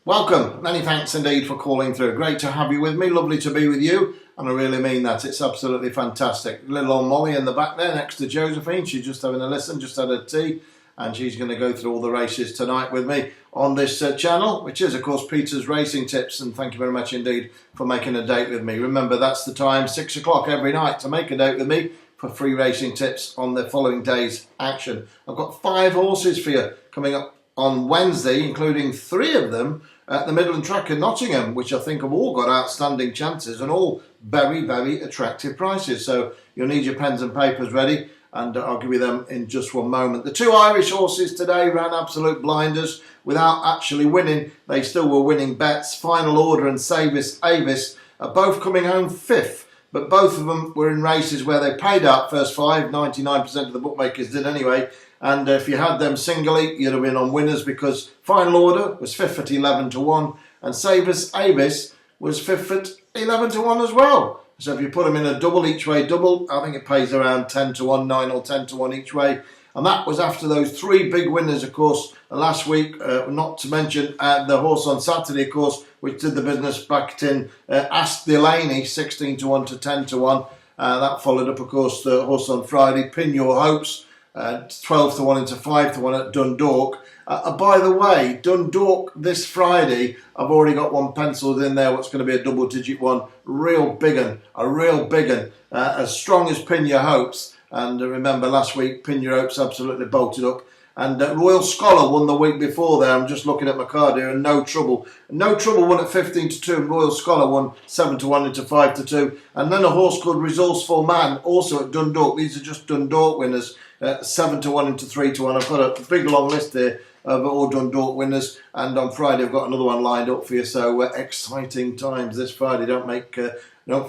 Welcome. Many thanks indeed for calling through. Great to have you with me. Lovely to be with you. And I really mean that. It's absolutely fantastic. Little old Molly in the back there next to Josephine. She's just having a listen, just had a tea. And she's going to go through all the races tonight with me on this channel, which is, of course, Peter's Racing Tips. And thank you very much indeed for making a date with me. Remember, that's the time, 6 o'clock every night, to make a date with me for free racing tips on the following day's action. I've got 5 horses for you coming up on Wednesday, including 3 of them at the Midland Track in Nottingham, which I think have all got outstanding chances and all very, very attractive prices. So you'll need your pens and papers ready, and I'll give you them in just one moment. The 2 Irish horses today ran absolute blinders without actually winning. They still were winning bets. Final Order and Savis Avis are both coming home 5th. But both of them were in races where they paid out first 5, 99% of the bookmakers did anyway. And if you had them singly, you'd have been on winners, because Final Order was 5th at 11 to 1 and Savis Avis was 5th at 11 to 1 as well. So if you put them in a double each way double, I think it pays around 10 to 1, 9 or 10 to 1 each way. And that was after those 3 big winners, of course, last week, not to mention the horse on Saturday, of course, which did the business back in Ask Delaney, 16 to 1 to 10 to 1. That followed up, of course, the horse on Friday, Pin Your Hopes, 12 to 1 into 5 to 1 at Dundalk. By the way, Dundalk this Friday, I've already got one penciled in there, what's going to be a double-digit one. Real big un, a real big un. As strong as Pin Your Hopes. And remember, last week, Pin Your Hopes absolutely bolted up. And Royal Scholar won the week before there. I'm just looking at my card here, and No Trouble. No Trouble won at 15 to 2, and Royal Scholar won 7 to 1 into 5 to 2. And then a horse called Resourceful Man, also at Dundalk. These are just Dundalk winners, 7 to 1 into 3 to 1. I've got a big long list here of all Dundalk winners. And on Friday, I've got another one lined up for you. So exciting times this Friday. Don't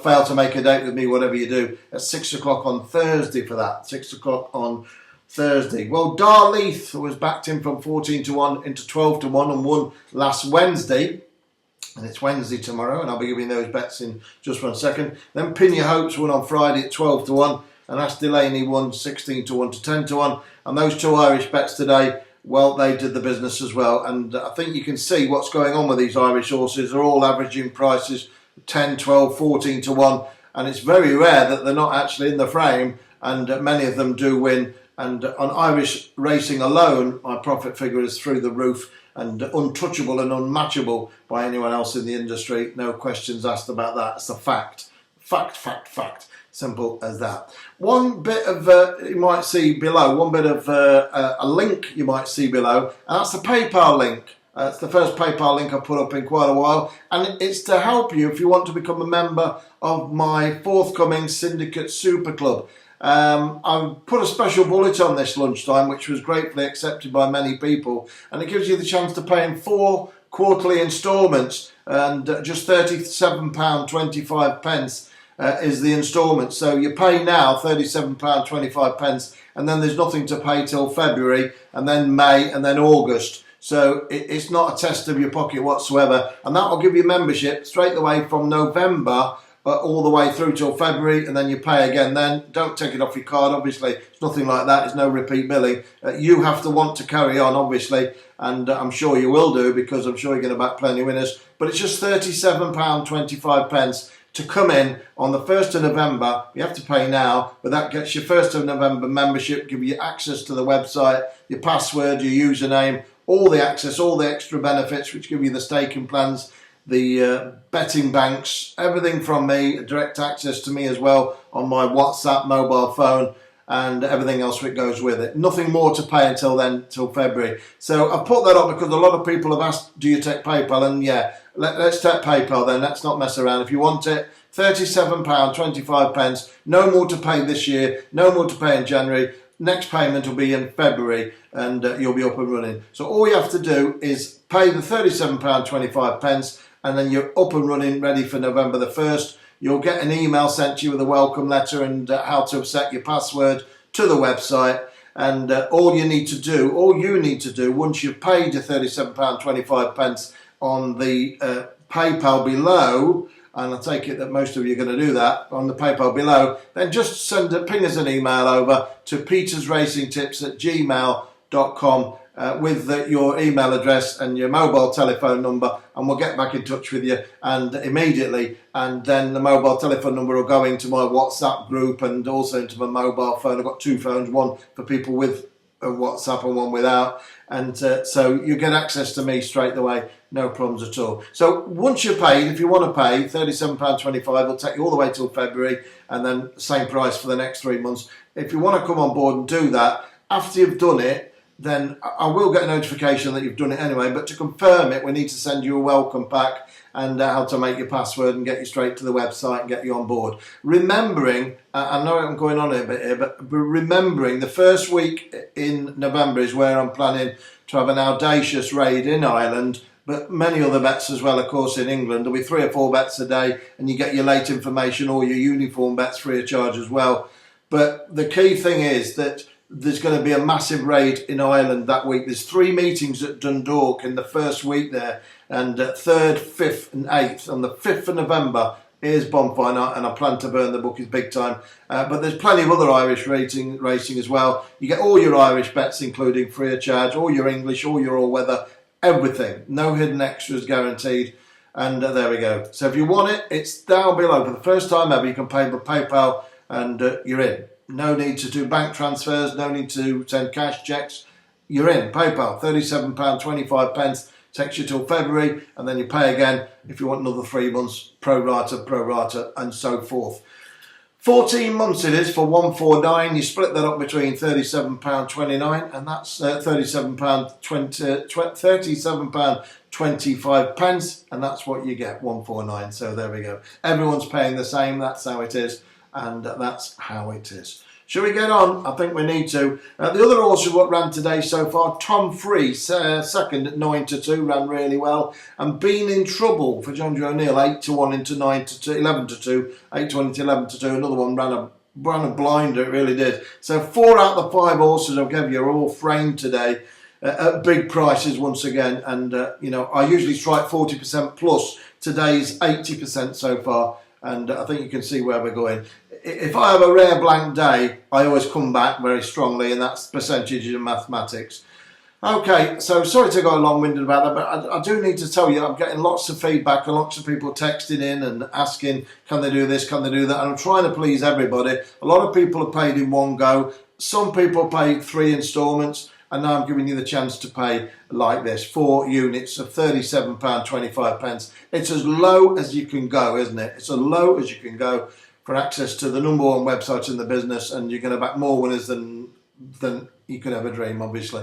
fail to make a date with me, whatever you do, at 6 o'clock on Thursday for that. 6 o'clock on Thursday. Well, Darleith was backed in from 14 to 1 into 12 to 1 and won last Wednesday. And it's Wednesday tomorrow, and I'll be giving those bets in just 1 second. Then Pin Your Hopes won on Friday at 12 to 1. And Ask Delaney won 16 to 1 to 10 to 1. And those 2 Irish bets today, well, they did the business as well. And I think you can see what's going on with these Irish horses. They're all averaging prices 10, 12, 14 to 1. And it's very rare that they're not actually in the frame. And many of them do win. And on Irish racing alone, my profit figure is through the roof and untouchable and unmatchable by anyone else in the industry. No questions asked about that. It's a fact. Fact, fact, fact. Simple as that. One bit of, you might see below, one bit of a link you might see below, and that's the PayPal link. It's the first PayPal link I put up in quite a while, and it's to help you if you want to become a member of my forthcoming Syndicate Superclub. I put a special bullet on this lunchtime, which was gratefully accepted by many people, and it gives you the chance to pay in 4 quarterly instalments, and just £37.25 is the instalment. So you pay now £37.25, and then there's nothing to pay till February, and then May, and then August. So it's not a test of your pocket whatsoever, and that will give you membership straight away from November all the way through till February, and then you pay again. Then don't take it off your card, obviously. It's nothing like that. It's no repeat billing. You have to want to carry on, obviously, and I'm sure you will do, because I'm sure you're going to back plenty of winners. But it's just £37.25 to come in on the 1st of November. You have to pay now, but that gets your 1st of November membership, give you access to the website, your password, your username, all the access, all the extra benefits, which give you the staking plans, the betting banks, everything from me, direct access to me as well on my WhatsApp mobile phone, and everything else that goes with it. Nothing more to pay until then, till February. So I've put that up because a lot of people have asked, do you take PayPal? And yeah, let's take PayPal then. Let's not mess around. If you want it, £37.25. No more to pay this year. No more to pay in January. Next payment will be in February, and you'll be up and running. So all you have to do is pay the £37.25, and then you're up and running, ready for November the 1st. You'll get an email sent to you with a welcome letter and how to set your password to the website. And all you need to do, once you've paid your £37.25 on the PayPal below, and I take it that most of you are going to do that on the PayPal below, then just ping us an email over to petersracingtips@gmail.com, with your email address and your mobile telephone number, and we'll get back in touch with you and immediately, and then the mobile telephone number will go into my WhatsApp group and also into my mobile phone. I've got 2 phones, one for people with WhatsApp and one without, and so you get access to me straight away, no problems at all. So once you're paid, if you want to pay £37.25, it'll take you all the way till February, and then same price for the next 3 months. If you want to come on board and do that, after you've done it, then I will get a notification that you've done it anyway, but to confirm it, we need to send you a welcome pack and how to make your password and get you straight to the website and get you on board. Remembering, I know I'm going on a bit here, but remembering the first week in November is where I'm planning to have an audacious raid in Ireland, but many other bets as well, of course, in England. There'll be 3 or 4 bets a day, and you get your late information or your uniform bets free of charge as well. But the key thing is that there's going to be a massive raid in Ireland that week. There's 3 meetings at Dundalk in the first week there, and 3rd, 5th and 8th. On the 5th of November is bonfire night, and I plan to burn the bookies big time. But there's plenty of other Irish racing as well. You get all your Irish bets, including free of charge, all your English, all your all-weather, everything. No hidden extras guaranteed. And there we go. So if you want it, it's down below. For the first time ever, you can pay with PayPal and you're in. No need to do bank transfers, no need to send cash checks. You're in. PayPal, £37.25, takes you till February, and then you pay again if you want another 3 months, pro rata, and so forth. 14 months it is for 149. You split that up between £37.29, and that's £37.25, and that's what you get, 149. So there we go. Everyone's paying the same, that's how it is. And that's how it is. Shall we get on? I think we need to. The other horse who ran today so far, Tom Free, second at 9-2, ran really well. And Been in Trouble for John Joe O'Neill, 8-1 into 9-2, 11-2, 8-1 into 11-2. Another one ran a blinder, it really did. So 4 out of the 5 horses I'll give you are all framed today at big prices once again. And, I usually strike 40% plus. Today's 80% so far. And I think you can see where we're going. If I have a rare blank day, I always come back very strongly, and that's percentages and mathematics. Okay, so sorry to go long-winded about that, but I do need to tell you I'm getting lots of feedback and lots of people texting in and asking, can they do this, can they do that? And I'm trying to please everybody. A lot of people have paid in one go. Some people paid 3 instalments. And now I'm giving you the chance to pay like this, 4 units of £37.25. It's as low as you can go, isn't it? It's as low as you can go for access to the number 1 website in the business, and you're going to back more winners than you could ever dream, obviously.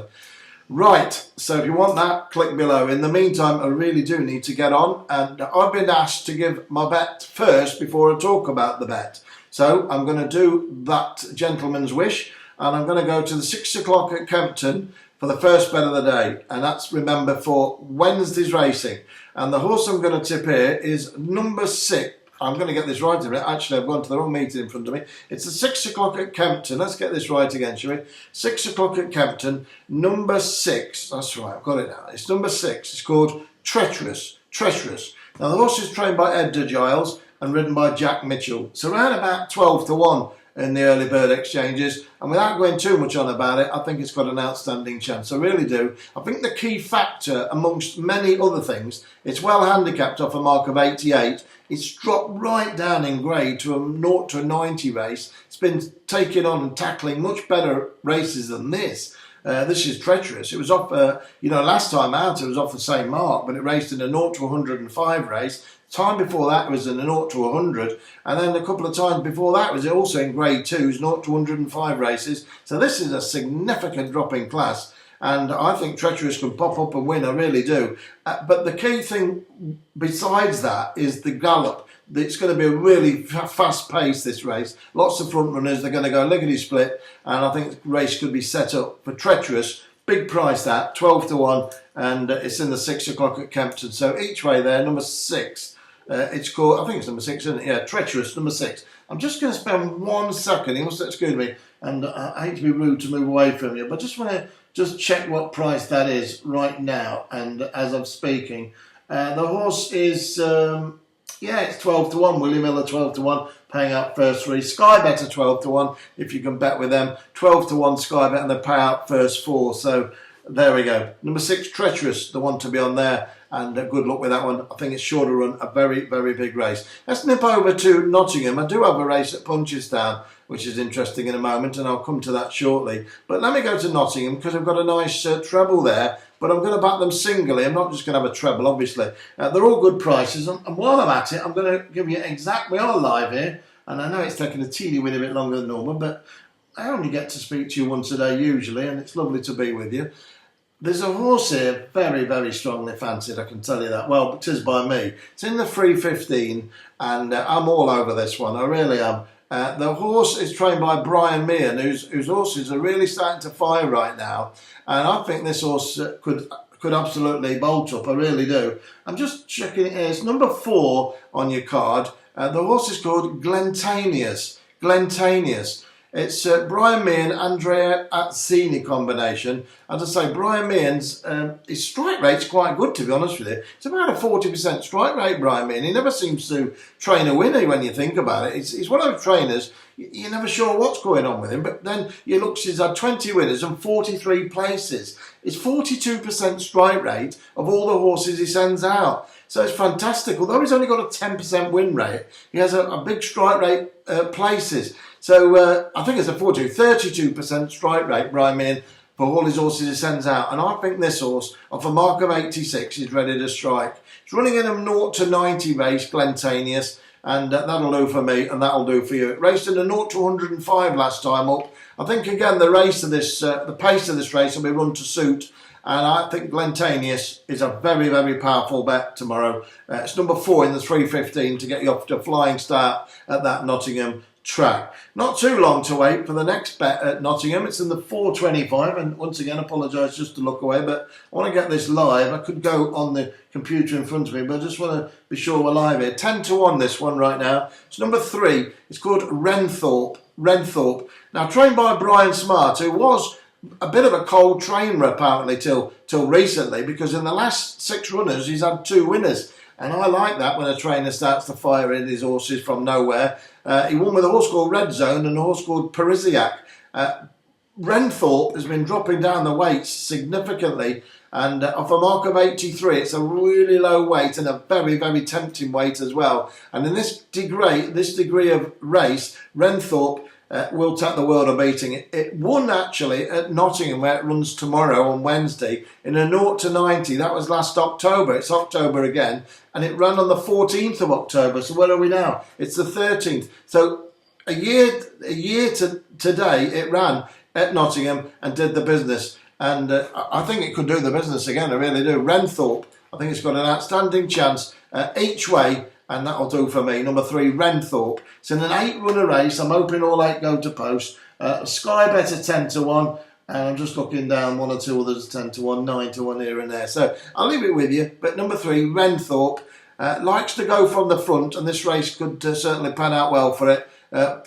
Right, so if you want that, click below. In the meantime, I really do need to get on, and I've been asked to give my bet first before I talk about the bet. So I'm going to do that gentleman's wish. And I'm going to go to the 6 o'clock at Kempton for the first bet of the day. And that's, remember, for Wednesday's racing. And the horse I'm going to tip here is number 6. I'm going to get this right in a minute. Actually, I've gone to the wrong meeting in front of me. It's the 6 o'clock at Kempton. Let's get this right again, shall we? 6 o'clock at Kempton, number 6. That's right, I've got it now. It's number 6. It's called Treacherous. Now, the horse is trained by Edgar Giles and ridden by Jack Mitchell. It's around about 12-1. In the early bird exchanges, and without going too much on about it, I think it's got an outstanding chance. I really do. I think the key factor, amongst many other things, it's well handicapped off a mark of 88. It's dropped right down in grade to a 0 to a 90 race. It's been taking on and tackling much better races than this. This is Treacherous. It was off, last time out it was off the same mark, but it raced in a 0 to 105 race. Time before that was in a 0 to 100, and then a couple of times before that was also in grade 2s, 0 to 105 races. So this is a significant drop in class, and I think Treacherous can pop up and win, I really do. But the key thing besides that is the gallop. It's going to be a really fast pace, this race. Lots of front runners, they're going to go lickety-split, and I think the race could be set up for Treacherous. Big price that, 12-1, and it's in the 6 o'clock at Kempton. So each way there, number 6. It's called, I think it's number 6, isn't it? Yeah, Treacherous, number 6. I'm just going to spend 1 second, you must excuse me, and I hate to be rude to move away from you, but just want to check what price that is right now, and as I'm speaking. The horse is, it's 12-1, William Miller 12-1, paying out first 3. Sky Bet are 12-1, if you can bet with them. 12-1 Sky Bet, and they pay out first 4, so There we go. Number 6, Treacherous, the one to be on there. And good luck with that one. I think it's sure to run a very, very big race. Let's nip over to Nottingham. I do have a race at Punchestown, which is interesting in a moment, and I'll come to that shortly. But let me go to Nottingham because I've got a nice treble there. But I'm going to back them singly. I'm not just going to have a treble, obviously. They're all good prices. And while I'm at it, I'm going to give you we are live here. And I know it's taking a teeny weeny bit longer than normal, but I only get to speak to you once a day usually, and it's lovely to be with you. There's a horse here, very, very strongly fancied, I can tell you that. Well, it is by me. It's in the 3:15, and I'm all over this one. I really am. The horse is trained by Brian Meehan, whose horses are really starting to fire right now. And I think this horse could absolutely bolt up. I really do. I'm just checking it here. It's number 4 on your card. The horse is called Glentaneous. Glentaneous. It's Brian Meehan, Andrea Azzini combination. As I say, Brian Meehan's his strike rate's quite good, to be honest with you. It's about a 40% strike rate, Brian Meehan. He never seems to train a winner when you think about it. He's one of those trainers, you're never sure what's going on with him, but then you look, he's had 20 winners and 43 places. It's 42% strike rate of all the horses he sends out. So it's fantastic. Although he's only got a 10% win rate, he has a big strike rate places. So I think it's a 32% strike rate, Brian Meehan, for all his horses he sends out. And I think this horse, off a mark of 86, is ready to strike. It's running in a 0 to 90 race, Glentaneous, and that'll do for me, and that'll do for you. It raced in a 0 to 105 last time up. I think, again, the pace of this race will be run to suit. And I think Glentaneous is a very, very powerful bet tomorrow. It's number 4 in the 3:15 to get you off to a flying start at that Nottingham track. Not too long to wait for the next bet at Nottingham. It's in the 4:25, and once again, I apologise just to look away, but I want to get this live. I could go on the computer in front of me, but I just want to be sure we're live here. 10 to 1 this one right now. It's number 3. It's called Wrenthorpe. Wrenthorpe. Now, trained by Brian Smart, who was a bit of a cold trainer apparently till recently, because in the last 6 runners he's had 2 winners, and I like that when a trainer starts to fire in his horses from nowhere. He won with a horse called Red Zone and a horse called Parisiac. Wrenthorpe has been dropping down the weights significantly, and off a mark of 83, it's a really low weight and a very, very tempting weight as well. And in this degree of race, Wrenthorpe will take the world of beating. It won actually at Nottingham, where it runs tomorrow on Wednesday, in a 0 to 90. That was last October. It's October again, and it ran on the 14th of October. So where are we now? It's the 13th. So a year to today, it ran at Nottingham and did the business. And I think it could do the business again. I really do. Wrenthorpe, I think it's got an outstanding chance each way. And that'll do for me. Number 3, Wrenthorpe. It's in an 8-runner race. I'm hoping all 8 go to post. Sky Bet at 10 to 1. And I'm just looking down 1 or 2 others 10 to 1, 9 to 1 here and there. So I'll leave it with you. But number 3, Wrenthorpe, likes to go from the front. And this race could certainly pan out well for it.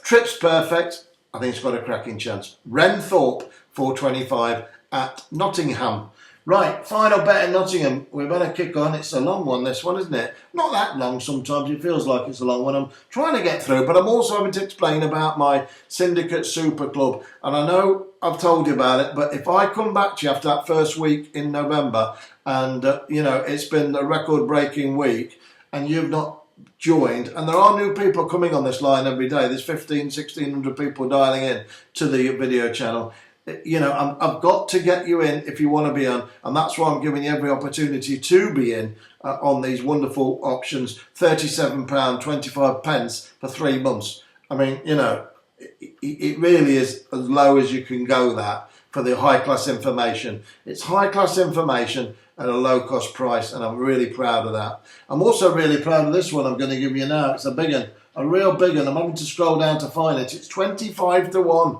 Trip's perfect. I think it's got a cracking chance. Wrenthorpe, 4:25 at Nottingham. Right, final bet in Nottingham. We better kick on. It's a long one, this one, isn't it? Not that long sometimes. It feels like it's a long one. I'm trying to get through, but I'm also having to explain about my Syndicate Superclub. And I know I've told you about it, but if I come back to you after that first week in November, and, it's been a record-breaking week, and you've not joined, and there are new people coming on this line every day. There's 1,600 people dialing in to the video channel. I've got to get you in if you want to be on, and that's why I'm giving you every opportunity to be in on these wonderful options. £37.25 for 3 months. I mean, it really is as low as you can go that for the high-class information. It's high-class information at a low-cost price, and I'm really proud of that. I'm also really proud of this one I'm going to give you now. It's a big one, a real big one. I'm having to scroll down to find it. It's 25 to 1.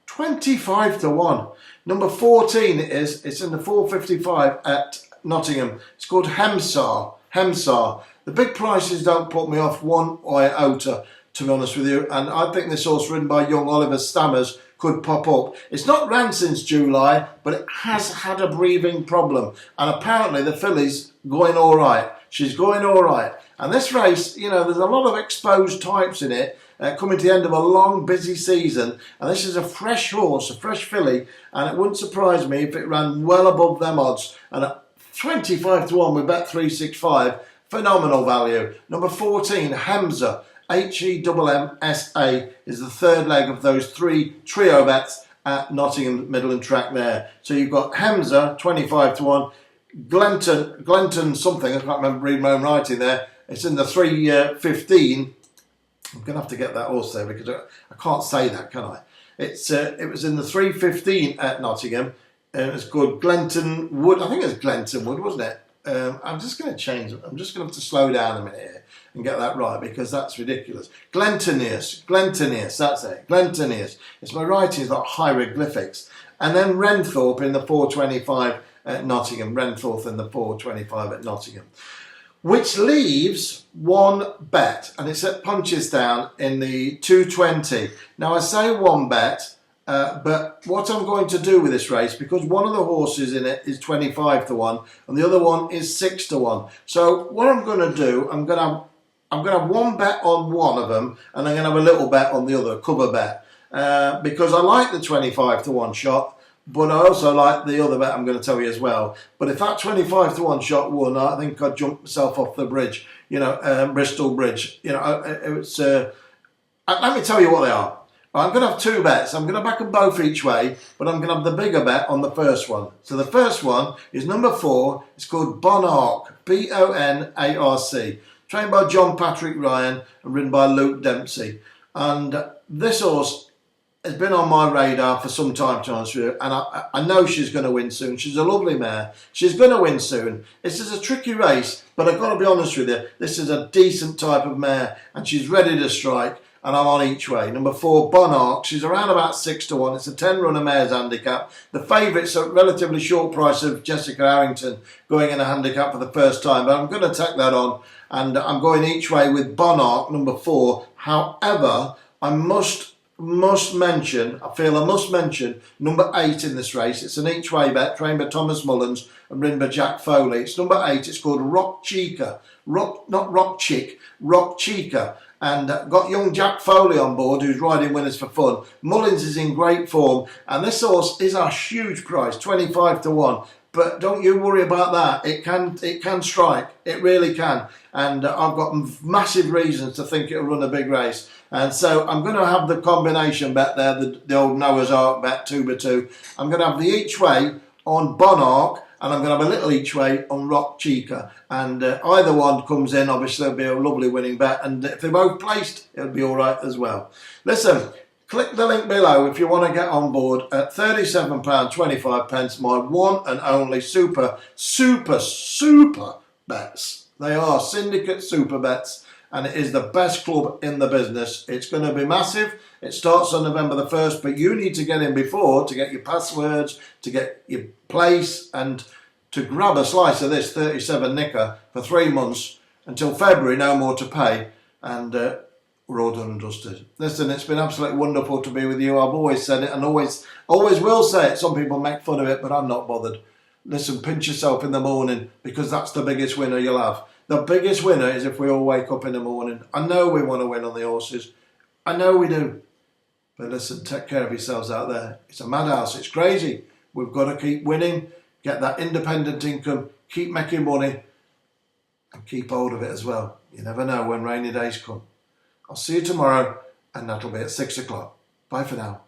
25 to 1. Number 14 it is. It's in the 4:55 at Nottingham. It's called Hemsar. Hemsar. The big prices don't put me off one iota, to be honest with you. And I think this horse, ridden by young Oliver Stammers, could pop up. It's not ran since July, but it has had a breathing problem. And apparently the filly's going all right. She's going all right. And this race, there's a lot of exposed types in it. coming to the end of a long, busy season. And this is a fresh horse, a fresh filly, and it wouldn't surprise me if it ran well above them odds. And at 25 to 1 with Bet365, phenomenal value. Number 14, Hemsa, Hemmsa, is the third leg of those 3 trio bets at Nottingham Midland Track there. So you've got Hemsa, 25 to 1, Glenton something, I can't remember reading my own writing there. It's in the 3:15. I'm going to have to get that horse there because I can't say that, can I? It was in the 3:15 at Nottingham. It's called Glenton Wood. I think it's Glenton Wood, wasn't it? I'm just going to change it. I'm just going to have to slow down a minute here and get that right because that's ridiculous. Glentaneous, that's it. Glentaneous. It's my writing is like hieroglyphics. And then Wrenthorpe in the 4:25 at Nottingham. Wrenthorpe in the 4:25 at Nottingham. Which leaves one bet, and it's at Punches Down in the 2:20. Now I say one bet, but what I'm going to do with this race, because one of the horses in it is 25 to 1, and the other one is 6 to 1. So what I'm going to do, I'm going to have one bet on one of them, and I'm going to have a little bet on the other, cover bet, because I like the 25 to 1 shot. But I also like the other bet I'm going to tell you as well. But if that 25 to 1 shot won, I think I'd jump myself off the bridge, Bristol Bridge. Let me tell you what they are. I'm going to have 2 bets. I'm going to back them both each way, but I'm going to have the bigger bet on the first one. So the first one is number 4. It's called Bonarc, Bonarc, trained by John Patrick Ryan and ridden by Luke Dempsey. And this horse has been on my radar for some time, to be honest with you, and I know she's going to win soon. She's a lovely mare. She's going to win soon. This is a tricky race, but I've got to be honest with you, this is a decent type of mare, and she's ready to strike, and I'm on each way. Number 4, Bonarc. She's around about 6 to 1. It's a 10-runner mare's handicap. The favourite's a relatively short price of Jessica Harrington going in a handicap for the first time, but I'm going to take that on, and I'm going each way with Bonarc, number 4. However, I must mention number 8 in this race. It's an each way bet, trained by Thomas Mullins and ridden by Jack Foley. It's number 8. It's called Rock Chica. Not Rock Chick, Rock Chica. And got young Jack Foley on board, who's riding winners for fun. Mullins is in great form, and this horse is a huge price, 25 to 1. But don't you worry about that. It can strike. It really can. And I've got massive reasons to think it'll run a big race. And so I'm going to have the combination bet there, the old Noah's Ark bet, 2x2. I'm going to have the each way on Bonarc, and I'm going to have a little each way on Rock Chica. And either one comes in, obviously it'll be a lovely winning bet. And if they're both placed, it'll be all right as well. Listen, click the link below if you want to get on board at £37.25, my one and only super bets. They are Syndicate Super Bets, and it is the best club in the business. It's going to be massive. It starts on November the 1st, but you need to get in before to get your passwords, to get your place, and to grab a slice of this 37 nicker for 3 months until February, no more to pay, and we're all done and dusted. Listen, it's been absolutely wonderful to be with you. I've always said it and always will say it. Some people make fun of it, but I'm not bothered. Listen, pinch yourself in the morning, because that's the biggest winner you'll have. The biggest winner is if we all wake up in the morning. I know we want to win on the horses. I know we do. But listen, take care of yourselves out there. It's a madhouse. It's crazy. We've got to keep winning, get that independent income, keep making money, and keep hold of it as well. You never know when rainy days come. I'll see you tomorrow, and that'll be at 6 o'clock. Bye for now.